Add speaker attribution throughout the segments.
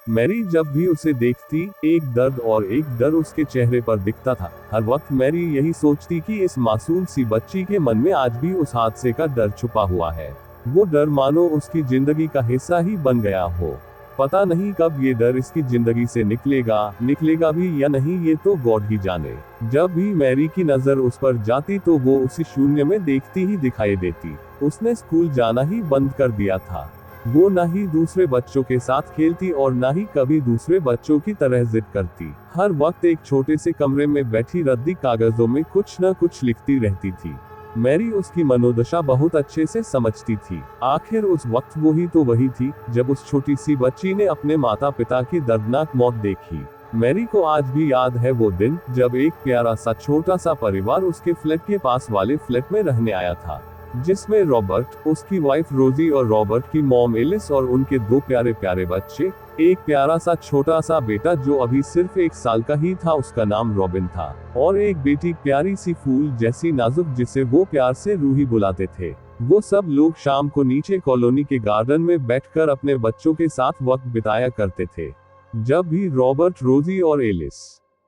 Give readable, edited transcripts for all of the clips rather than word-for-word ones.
Speaker 1: Mary जब भी उसे देखती, एक दर्द और एक डर उसके चेहरे पर दिखता था। हर वक्त मैरी यही सोचती कि इस मासूम सी बच्ची के मन में आज भी उस हादसे का डर छुपा हुआ है। वो डर मानो उसकी जिंदगी का हिस्सा ही बन गया हो। पता नहीं कब ये डर इसकी जिंदगी से निकलेगा भी या नहीं, ये तो गॉड ही जाने। जब भी मैरी की नजर उस पर जाती तो वो उसी शून्य में देखती ही दिखाई देती। उसने स्कूल जाना ही बंद कर दिया था। वो ना ही दूसरे बच्चों के साथ खेलती और ना ही कभी दूसरे बच्चों की तरह जिद करती। हर वक्त एक छोटे से कमरे में बैठी रद्दी कागजों में कुछ न कुछ लिखती रहती थी। मैरी उसकी मनोदशा बहुत अच्छे से समझती थी। आखिर उस वक्त वही थी जब उस छोटी सी बच्ची ने अपने माता पिता की दर्दनाक मौत देखी। मैरी को आज भी याद है वो दिन जब एक प्यारा सा छोटा सा परिवार उसके फ्लैट के पास वाले फ्लैट में रहने आया था, जिसमें रॉबर्ट, उसकी वाइफ रोजी और रॉबर्ट की मॉम एलिस और उनके दो प्यारे प्यारे बच्चे। एक प्यारा सा छोटा सा बेटा जो अभी सिर्फ 1 साल का ही था, उसका नाम रॉबिन था, और एक बेटी प्यारी सी फूल जैसी नाजुक जिसे वो प्यार से रूही बुलाते थे। वो सब लोग शाम को नीचे कॉलोनी के गार्डन में बैठकर अपने बच्चों के साथ वक्त बिताया करते थे। जब भी रॉबर्ट, रोजी और एलिस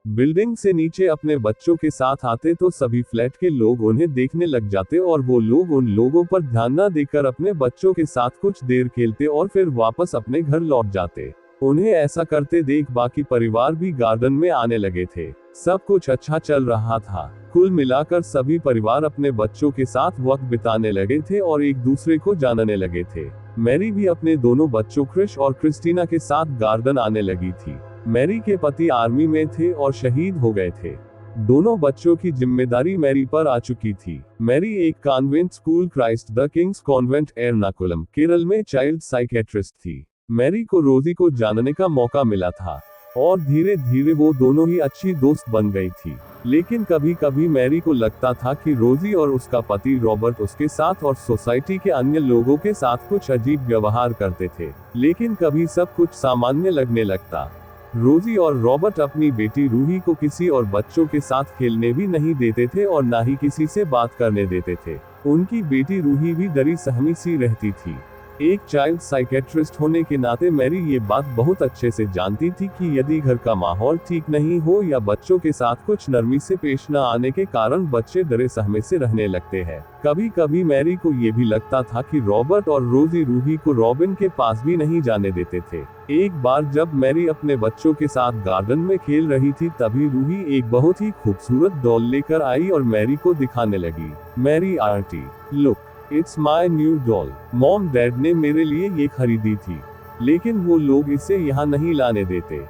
Speaker 1: बिल्डिंग से नीचे अपने बच्चों के साथ आते तो सभी फ्लैट के लोग उन्हें देखने लग जाते और वो लोग उन लोगों पर ध्यान न देकर अपने बच्चों के साथ कुछ देर खेलते और फिर वापस अपने घर लौट जाते। उन्हें ऐसा करते देख बाकी परिवार भी गार्डन में आने लगे थे। सब कुछ अच्छा चल रहा था। कुल मिलाकर सभी परिवार अपने बच्चों के साथ वक्त बिताने लगे थे और एक दूसरे को जानने लगे थे। मैरी भी अपने दोनों बच्चों क्रिश और क्रिस्टीना के साथ गार्डन आने लगी थी। मैरी के पति आर्मी में थे और शहीद हो गए थे। दोनों बच्चों की जिम्मेदारी मैरी पर आ चुकी थी। मैरी एक convent school Christ the Kings convent Ernakulam, Kerala में चाइल्ड साइकेट्रिस्ट थी। मैरी को रोजी को जानने का मौका मिला था और धीरे धीरे वो दोनों ही अच्छी दोस्त बन गई थी। लेकिन कभी कभी मैरी को लगता था कि रोजी और उसका पति रॉबर्ट उसके साथ और सोसाइटी के अन्य लोगों के साथ कुछ अजीब व्यवहार करते थे। लेकिन कभी सब कुछ सामान्य लगने लगता। रोजी और रॉबर्ट अपनी बेटी रूही को किसी और बच्चों के साथ खेलने भी नहीं देते थे और ना ही किसी से बात करने देते थे। उनकी बेटी रूही भी डरी सहमी सी रहती थी। एक चाइल्ड साइकेट्रिस्ट होने के नाते मैरी ये बात बहुत अच्छे से जानती थी कि यदि घर का माहौल ठीक नहीं हो या बच्चों के साथ कुछ नरमी से पेश न आने के कारण बच्चे डरे सहमे से रहने लगते हैं। कभी कभी मैरी को ये भी लगता था कि रॉबर्ट और रोजी रूही को रॉबिन के पास भी नहीं जाने देते थे। एक बार जब मैरी अपने बच्चों के साथ गार्डन में खेल रही थी तभी रूही एक बहुत ही खूबसूरत डॉल लेकर आई और मैरी को दिखाने लगी। Mary aunty, look, it's my new doll. Mom dad ने मेरे लिए ये खरीदी थी, लेकिन वो लोग इसे यहाँ नहीं लाने देते।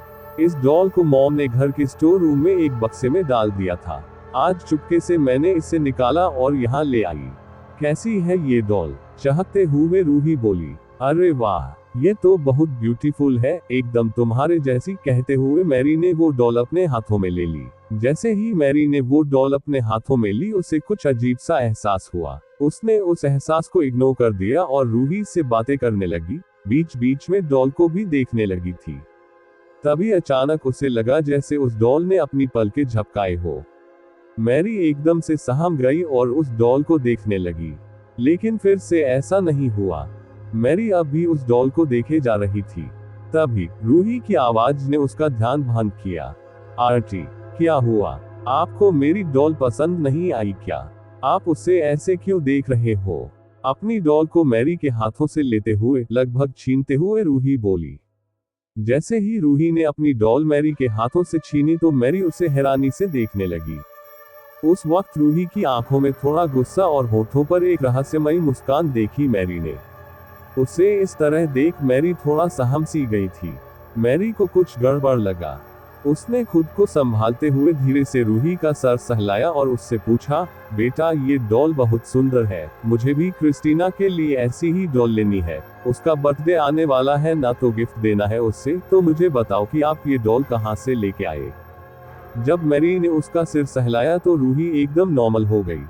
Speaker 1: इस डॉल को मॉम ने घर के स्टोर रूम में एक बक्से में डाल दिया था। आज चुपके से मैंने इसे निकाला और यहाँ ले आई। कैसी है ये डॉल? चाहते हुए रूही बोली। अरे वाह, ये तो बहुत ब्यूटीफुल है, एकदम तुम्हारे जैसी। कहते हुए मैरी ने वो डॉल अपने हाथों में ले ली। जैसे ही मैरी ने वो डॉल अपने हाथों में ली उसे कुछ अजीब सा एहसास हुआ। उसने उस एहसास को इग्नोर कर दिया और रूही से बातें करने लगी, बीच बीच में डॉल को भी देखने लगी थी। तभी अचानक उसे लगा जैसे उस डॉल ने अपनी पलकें झपकाए हो। मैरी एकदम से सहम गई और उस डॉल को देखने लगी, लेकिन फिर से ऐसा नहीं हुआ। मैरी अब भी उस डॉल को देखे जा रही थी। तभी रूही की आवाज ने उसका ध्यान भंग किया। आंटी, क्या हुआ? आपको मेरी डॉल पसंद नहीं आई क्या? आप उसे ऐसे क्यों देख रहे हो? अपनी डॉल को मैरी के हाथों से लेते हुए, लगभग छीनते हुए रूही बोली। जैसे ही रूही ने अपनी डॉल मैरी के हाथों से छीनी तो मैरी उसे हैरानी से देखने लगी। उस वक्त रूही की आंखों में थोड़ा गुस्सा और होठों पर एक रहस्यमयी मुस्कान देखी मैरी ने। उसे इस तरह देख मैरी थोड़ा सहम सी गई थी। मैरी को कुछ गड़बड़ लगा। उसने खुद को संभालते हुए धीरे से रूही का सर सहलाया और उससे पूछा, बेटा ये डॉल बहुत सुंदर है, मुझे भी क्रिस्टीना के लिए ऐसी ही डॉल लेनी है। उसका बर्थडे आने वाला है ना, तो गिफ्ट देना है उससे, तो मुझे बताओ कि आप ये डॉल कहाँ से लेके आए। जब मैरी ने उसका सिर सहलाया तो रूही एकदम नॉर्मल हो गई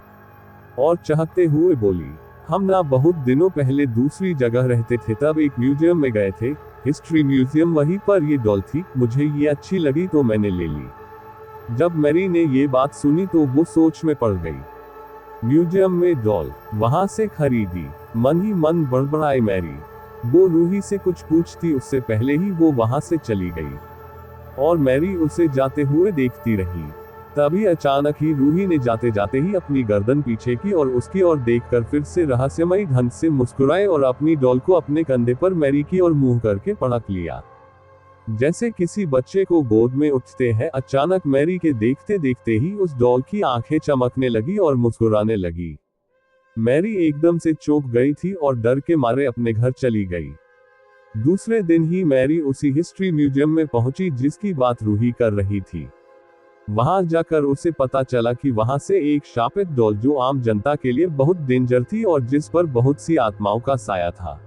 Speaker 1: और चहकते हुए बोली, हम ना बहुत दिनों पहले दूसरी जगह रहते थे, तब एक म्यूजियम में गए थे, हिस्ट्री म्यूजियम, वहीं पर ये डॉल थी, मुझे ये अच्छी लगी तो मैंने ले ली। जब मैरी ने ये बात सुनी तो वो सोच में पड़ गई। म्यूजियम में डॉल, वहां से खरीदी। मन ही मन बड़बड़ाई मैरी। वो रूही से कुछ पूछती उससे पहले ही वो वहां से चली गई और मैरी उसे जाते हुए देखती रही। तभी अचानक ही रूही ने जाते जाते ही अपनी गर्दन पीछे की और उसकी ओर देखकर फिर से रहस्यमयी ढंग से मुस्कुराए और अपनी डॉल को अपने कंधे पर मैरी की ओर मुंह करके पटक लिया, जैसे किसी बच्चे को गोद में उठते हैं। अचानक मैरी के देखते देखते ही उस डॉल की आंखें चमकने लगी और मुस्कुराने लगी। मैरी एकदम से चौंक गई थी और डर के मारे अपने घर चली गई। दूसरे दिन ही मैरी उसी हिस्ट्री म्यूजियम में पहुंची जिसकी बात रूही कर रही थी। वहां जाकर उसे पता चला कि वहां से एक शापित डॉल जो आम जनता के लिए बहुत डेंजर थी और जिस पर बहुत सी आत्माओं का साया था,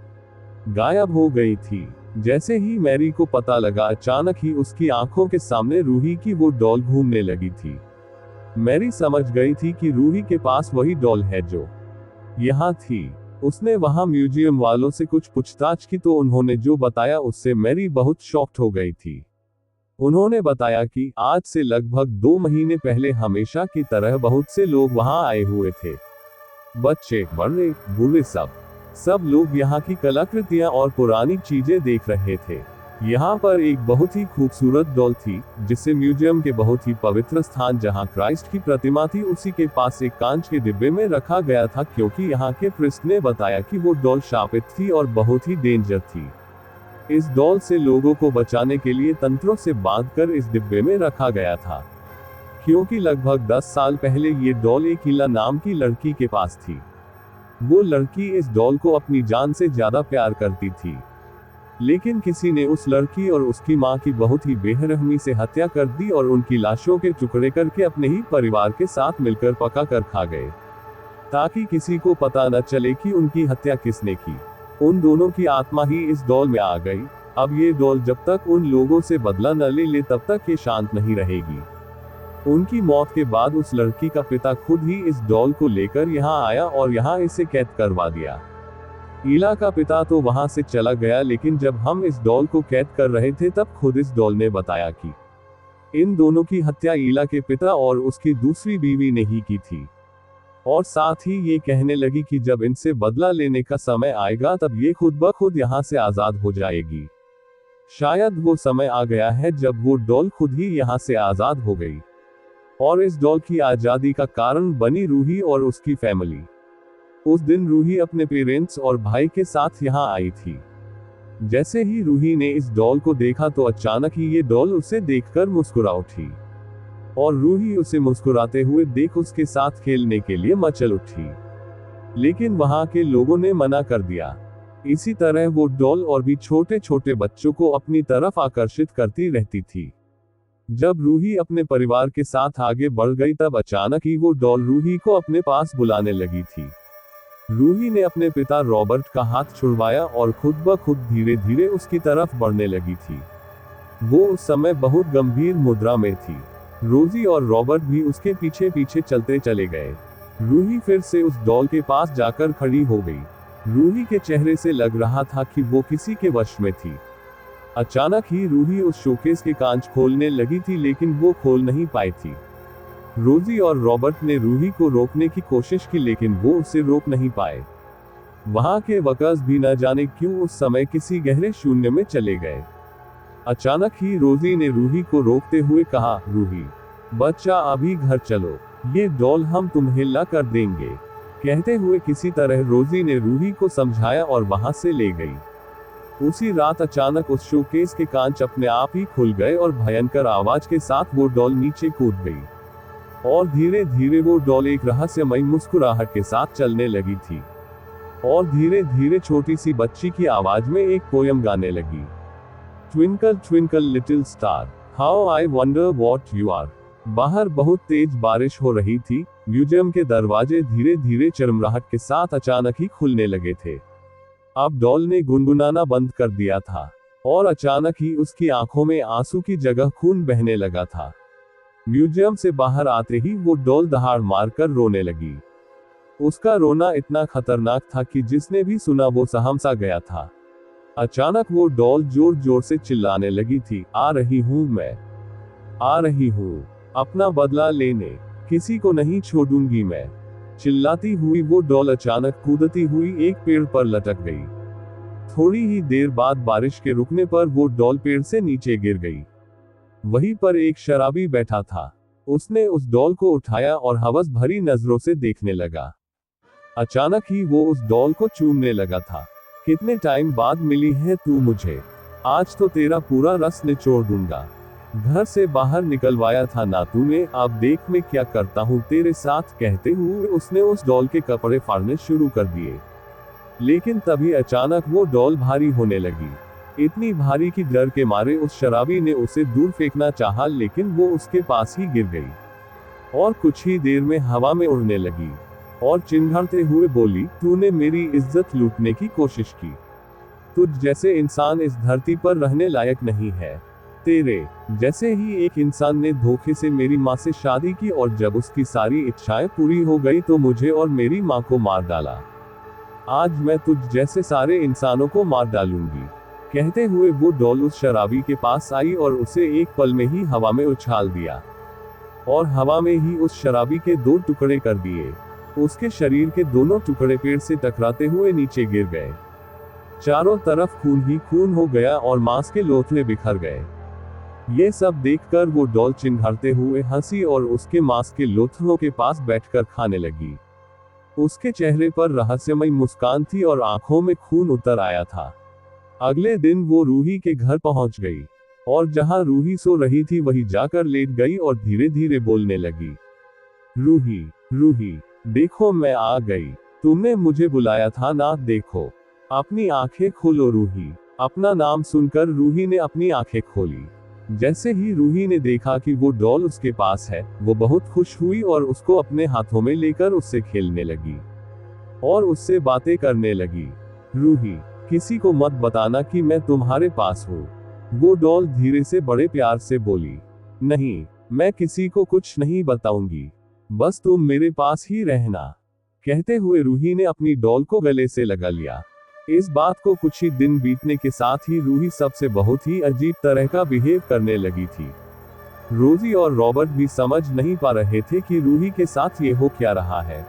Speaker 1: गायब हो गई थी। जैसे ही मैरी को पता लगा, अचानक ही उसकी आंखों के सामने रूही की वो डॉल घूमने लगी थी। मैरी समझ गई थी कि रूही के पास वही डॉल है जो यहाँ थी। उसने वहां म्यूजियम वालों से कुछ पूछताछ की तो उन्होंने जो बताया उससे मैरी बहुत शॉक्ड हो गई थी। उन्होंने बताया कि आज से लगभग 2 महीने पहले हमेशा की तरह बहुत से लोग वहां आए हुए थे। बच्चे, बड़े, बूढ़े, सब लोग यहाँ की कलाकृतियां और पुरानी चीजें देख रहे थे। यहाँ पर एक बहुत ही खूबसूरत डॉल थी जिसे म्यूजियम के बहुत ही पवित्र स्थान जहाँ क्राइस्ट की प्रतिमा थी उसी के पास एक कांच के डिब्बे में रखा गया था, क्योंकि यहाँ के प्रिस्ट ने बताया कि वो डॉल शापित थी और बहुत ही डेंजर थी। इस डॉल से लोगों को बचाने के लिए तंत्रों से बांधकर इस डिब्बे में रखा गया था, क्योंकि लगभग 10 साल पहले ये डॉल एक इला नाम की लड़की के पास थी। वो लड़की इस डॉल को अपनी जान से ज्यादा प्यार करती थी, लेकिन किसी ने उस लड़की और उसकी मां की बहुत ही बेरहमी से हत्या कर दी और उनकी लाशों के टुकड़े करके अपने ही परिवार के साथ मिलकर पका कर खा गए, ताकि किसी को पता न चले कि उनकी हत्या किसने की। उन दोनों की आत्मा ही इस डॉल में आ गई। अब ये डॉल जब तक उन लोगों से बदला न ले ले तब तक ये शांत नहीं रहेगी। उनकी मौत के बाद उस लड़की का पिता खुद ही इस डॉल को लेकर यहाँ आया और यहाँ इसे कैद करवा दिया। ईला का पिता तो वहां से चला गया, लेकिन जब हम इस डॉल को कैद कर रहे थे तब खुद इस डॉल ने बताया कि इन दोनों की हत्या ईला के पिता और उसकी दूसरी बीवी ने ही की थी, और साथ ही ये कहने लगी कि जब इनसे बदला लेने का समय आएगा तब ये खुद ब खुद यहाँ से आजाद हो जाएगी। शायद वो समय आ गया है जब वो डॉल खुद ही यहाँ से आजाद हो गई, और इस डॉल की आजादी का कारण बनी रूही और उसकी फैमिली। उस दिन रूही अपने पेरेंट्स और भाई के साथ यहाँ आई थी। जैसे ही रूही ने इस डॉल को देखा तो अचानक ही ये डॉल उसे देखकर मुस्कुरा उठी, और रूही उसे मुस्कुराते हुए देख उसके साथ खेलने के लिए मचल उठी, लेकिन वहां के लोगों ने मना कर दिया। इसी तरह वो डॉल और भी छोटे छोटे बच्चों को अपनी तरफ आकर्षित करती रहती थी। जब रूही अपने परिवार के साथ आगे बढ़ गई तब अचानक ही वो डॉल रूही को अपने पास बुलाने लगी थी। रूही ने अपने पिता रॉबर्ट का हाथ छुड़वाया और खुद ब खुद धीरे धीरे उसकी तरफ बढ़ने लगी थी। वो उस समय बहुत गंभीर मुद्रा में थी। रोजी और रॉबर्ट भी उसके पीछे पीछे चलते चले गए। रूही फिर से उस डॉल के पास जाकर खड़ी हो गई। रूही के चेहरे से लग रहा था कि वो किसी के वश में थी। अचानक ही रूही उस शोकेस के कांच खोलने लगी थी, लेकिन वो खोल नहीं पाई थी। रोजी और रॉबर्ट ने रूही को रोकने की कोशिश की, लेकिन वो उसे रोक नहीं पाए। वहां के वर्कर्स भी न जाने क्यों उस समय किसी गहरे शून्य में चले गए। अचानक ही रोजी ने रूही को रोकते हुए कहा, रूही बच्चा, अभी घर चलो, ये डॉल हम तुम्हें ला कर देंगे। कहते हुए किसी तरह रोजी ने रूही को समझाया और वहां से ले गई। उसी रात अचानक उस शोकेस के कांच अपने आप ही खुल गए और भयंकर आवाज के साथ वो डॉल नीचे कूद गई, और धीरे धीरे वो डॉल एक रहस्यमयी मुस्कुराहट के साथ चलने लगी थी, और धीरे धीरे छोटी सी बच्ची की आवाज में एक पोयम गाने लगी। Twinkle twinkle little star, how I wonder what you are. बाहर बहुत तेज बारिश हो रही थी। म्यूजियम के दरवाजे धीरे धीरे चरमराहट के साथ अचानक ही खुलने लगे थे। अब डॉल ने गुनगुनाना बंद कर दिया था, और अचानक ही उसकी आंखों में आंसू की जगह खून बहने लगा था। म्यूजियम से बाहर आते ही वो डॉल दहाड़ मारकर रोने लगी। उसका रोना इतना खतरनाक था कि जिसने भी सुना वो सहम सा गया था। अचानक वो डॉल जोर जोर से चिल्लाने लगी थी, आ रही हूं मैं, आ रही हूं, अपना बदला लेने, किसी को नहीं छोड़ूंगी मैं। चिल्लाती हुई वो डॉल अचानक कूदती हुई एक पेड़ पर लटक गई। थोड़ी ही देर बाद बारिश के रुकने पर वो डॉल पेड़ से नीचे गिर गई। वहीं पर एक शराबी बैठा था। उसने उस डॉल को उठाया और हवस भरी नजरों से देखने लगा। अचानक ही वो उस डॉल को चूमने लगा था। कितने टाइम बाद मिली है तू मुझे, आज तो तेरा पूरा रस निचोड़ दूंगा। घर से बाहर निकलवाया था ना तूने, अब देख मैं क्या करता हूँ तेरे साथ, कहते हुए उसने उस डॉल के कपड़े फाड़ने शुरू कर दिए। लेकिन तभी अचानक वो डॉल भारी होने लगी, इतनी भारी कि डर के मारे उस शराबी ने उसे दूर फेंकना चाहा, लेकिन वो उसके पास ही गिर गई और कुछ ही देर में हवा में उड़ने लगी और चिंघाड़ते हुए बोली, तूने मेरी इज्जत लूटने की कोशिश की। तुझ जैसे इंसान इस धरती पर रहने लायक नहीं है। तेरे जैसे ही एक इंसान ने धोखे से मेरी माँ से शादी की और जब उसकी सारी इच्छाएं पूरी हो गई तो मुझे और मेरी माँ को मार डाला। आज मैं तुझ जैसे सारे इंसानों को मार डालूंगी। कहते हुए वो डॉल उस शराबी के पास आई और उसे एक पल में ही हवा में उछाल दिया और हवा में ही उस शराबी के 2 टुकड़े कर दिए। उसके शरीर के दोनों टुकड़े पेड़ से टकराते हुए नीचे गिर गए। चारों तरफ खून ही खून हो गया और मांस के लोथड़े बिखर गए। ये सब देखकर वो डॉल चिंघाड़ते हुए हंसी और उसके मांस के लोथड़ों के पास बैठकर खाने लगी। उसके चेहरे पर रहस्यमय मुस्कान थी और आंखों में खून उतर आया था। अगले दिन वो रूही के घर पहुंच गई और जहां रूही सो रही थी वहीं जाकर लेट गई और धीरे धीरे बोलने लगी, रूही, रूही, देखो मैं आ गई। तुमने मुझे बुलाया था ना, देखो अपनी आंखें खोलो रूही। अपना नाम सुनकर रूही ने अपनी आंखें खोली। जैसे ही रूही ने देखा कि वो डॉल उसके पास है, वो बहुत खुश हुई और उसको अपने हाथों में लेकर उससे खेलने लगी और उससे बातें करने लगी। रूही, किसी को मत बताना कि मैं तुम्हारे पास हूँ, वो डॉल धीरे से बड़े प्यार से बोली। नहीं, मैं किसी को कुछ नहीं बताऊंगी, बस तुम मेरे पास ही रहना। कहते हुए रूही ने अपनी डॉल को गले से लगा लिया। इस बात को कुछ ही दिन बीतने के साथ ही रूही सबसे बहुत ही अजीब तरह का बिहेव करने लगी थी। रोजी और रॉबर्ट भी समझ नहीं पा रहे थे कि रूही के साथ ये हो क्या रहा है।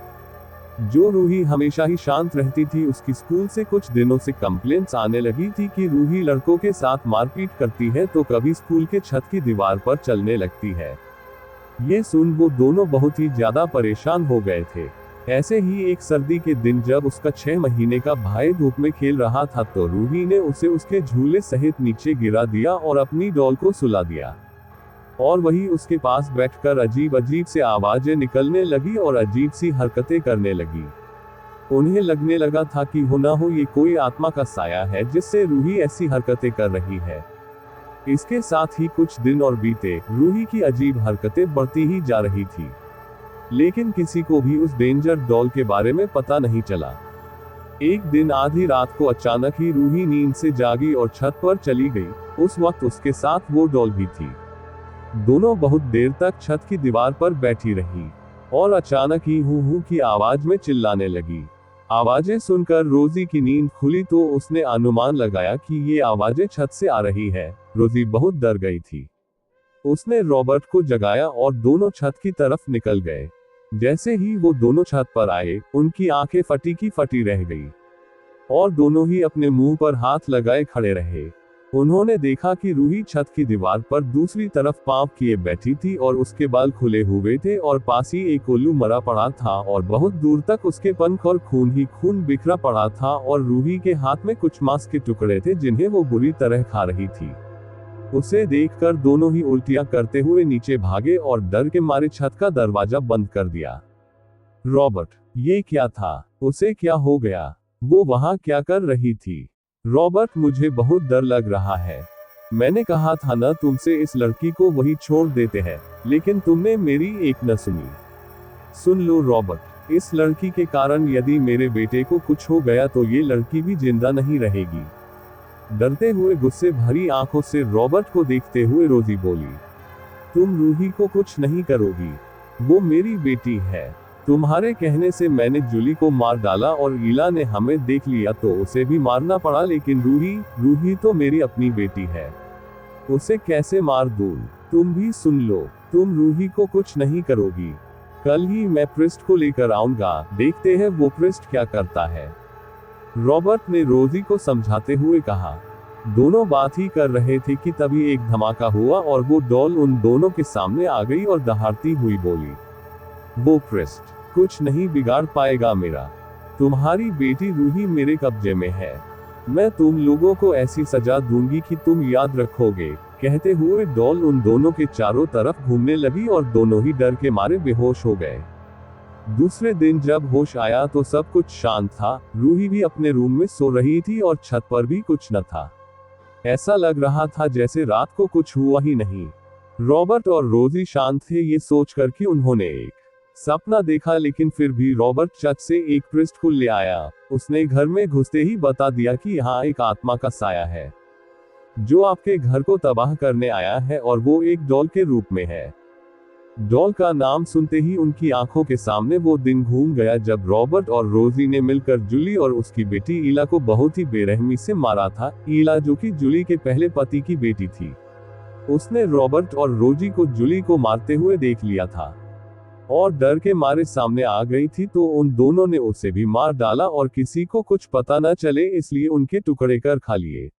Speaker 1: जो रूही हमेशा ही शांत रहती थी, उसकी स्कूल से कुछ दिनों से कंप्लेंट्स आने लगी थी कि रूही लड़कों के साथ मारपीट करती है तो कभी स्कूल के छत की दीवार पर चलने लगती है। ये सुन वो दोनों बहुत ही ज्यादा परेशान हो गए थे। ऐसे ही एक सर्दी के दिन जब उसका 6 महीने का भाई धूप में खेल रहा था तो रूही ने उसे उसके झूले सहित नीचे गिरा दिया और अपनी डॉल को सुला दिया और वही उसके पास बैठकर अजीब अजीब से आवाजें निकलने लगी और अजीब सी हरकतें करने लगी। उन्हें लगने लगा था कि हो ना हो ये कोई आत्मा का साया है जिससे रूही ऐसी हरकतें कर रही है। इसके साथ ही कुछ दिन और बीते, रूही की अजीब हरकतें बढ़ती ही जा रही थी, लेकिन किसी को भी उस डेंजर डॉल के बारे में पता नहीं चला। एक दिन आधी रात को अचानक ही रूही नींद से जागी और छत पर चली गई। उस वक्त उसके साथ वो डॉल भी थी। दोनों बहुत देर तक छत की दीवार पर बैठी रही और अचानक ही हू हू की आवाज में चिल्लाने लगी। आवाजें सुनकर रोजी की नींद खुली तो उसने अनुमान लगाया कि ये आवाजें छत से आ रही है। रोजी बहुत डर गई थी। उसने रॉबर्ट को जगाया और दोनों छत की तरफ निकल गए। जैसे ही वो दोनों छत पर आए, उनकी आंखें फटी की फटी रह गई और दोनों ही अपने मुंह पर हाथ लगाए खड़े रहे। उन्होंने देखा कि रूही छत की दीवार पर दूसरी तरफ पांव किए बैठी थी और उसके बाल खुले हुए थे और पास ही एक उल्लू मरा पड़ा था और बहुत दूर तक उसके पंख और खून ही खून बिखरा पड़ा था और रूही के हाथ में कुछ मांस के टुकड़े थे जिन्हें वो बुरी तरह खा रही थी। उसे देखकर दोनों ही उल्टियां करते हुए नीचे भागे और डर के मारे छत का दरवाजा बंद कर दिया। रॉबर्ट, ये क्या था? उसे क्या हो गया? वो वहां क्या कर रही थी? रॉबर्ट, मुझे बहुत डर लग रहा है। मैंने कहा था ना तुमसे इस लड़की को वही छोड़ देते हैं, लेकिन तुमने मेरी एक न सुनी। सुन लो रॉबर्ट, इस लड़की के कारण यदि मेरे बेटे को कुछ हो गया तो ये लड़की भी जिंदा नहीं रहेगी। डरते हुए गुस्से भरी आंखों से रॉबर्ट को देखते हुए रोजी बोली, तुम रूही को कुछ नहीं करोगी, वो मेरी बेटी है। तुम्हारे कहने से मैंने जूली को मार डाला और ईला ने हमें देख लिया तो उसे भी मारना पड़ा, लेकिन रूही तो मेरी अपनी बेटी है, उसे कैसे मार दूं? तुम भी सुन लो, तुम रूही को कुछ नहीं करोगी। कल ही मैं प्रिस्ट को लेकर आऊंगा, देखते हैं वो प्रिस्ट क्या करता है। रॉबर्ट ने रोजी को समझाते हुए कहा। दोनों बात ही कर रहे थे कि तभी एक धमाका हुआ और वो डॉल उन दोनों के सामने आ गई और दहाड़ती हुई बोली, वो प्रेस्ट कुछ नहीं बिगाड़ पाएगा मेरा। तुम्हारी बेटी रूही मेरे कब्जे में है। मैं तुम लोगों को ऐसी सजा दूंगी कि तुम याद रखोगे। कहते हुए डॉल उन दोनों के चारों तरफ घूमने लगी और दोनों ही डर के मारे बेहोश हो गए। दूसरे दिन जब होश आया तो सब कुछ शांत था। रूही भी अपने रूम में सो रही थी और छत पर भी कुछ न था। ऐसा लग रहा था जैसे रात को कुछ हुआ ही नहीं। रॉबर्ट और रोजी शांत थे ये सोचकर कि उन्होंने एक सपना देखा, लेकिन फिर भी रॉबर्ट छत से एक प्रिस्ट को ले आया। उसने घर में घुसते ही बता दिया कि यहाँ एक आत्मा का साया है जो आपके घर को तबाह करने आया है और वो एक डॉल के रूप में है। डॉल का नाम सुनते ही उनकी आंखों के सामने वो दिन घूम गया जब रॉबर्ट और रोजी ने मिलकर जूली और उसकी बेटी ईला को बहुत ही बेरहमी से मारा था। ईला जो कि जूली के पहले पति की बेटी थी, उसने रॉबर्ट और रोजी को जूली को मारते हुए देख लिया था और डर के मारे सामने आ गई थी, तो उन दोनों ने उसे भी मार डाला और किसी को कुछ पता न चले इसलिए उनके टुकड़े कर खा लिए।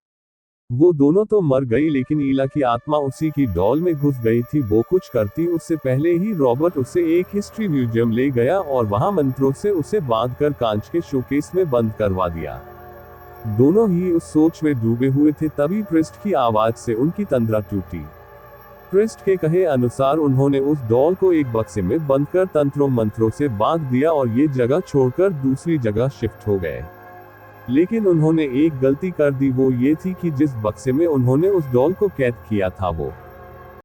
Speaker 1: वो दोनों तो मर गई, लेकिन ईला की आत्मा उसी की डॉल में घुस गई थी। वो कुछ करती उससे पहले ही रॉबर्ट उसे एक हिस्ट्री म्यूजियम ले गया और वहां मंत्रों से उसे बांधकर कांच के शोकेस में बंद करवा दिया। दोनों ही उस सोच में डूबे हुए थे, तभी प्रिस्ट की आवाज से उनकी तंद्रा टूटी। प्रिस्ट के कहे अनुसार उन्होंने उस डॉल को एक बक्से में बंद कर तंत्रों मंत्रों से बांध दिया और ये जगह छोड़कर दूसरी जगह शिफ्ट हो गए। लेकिन उन्होंने एक गलती कर दी, वो ये थी कि जिस बक्से में उन्होंने उस डॉल को कैद किया था वो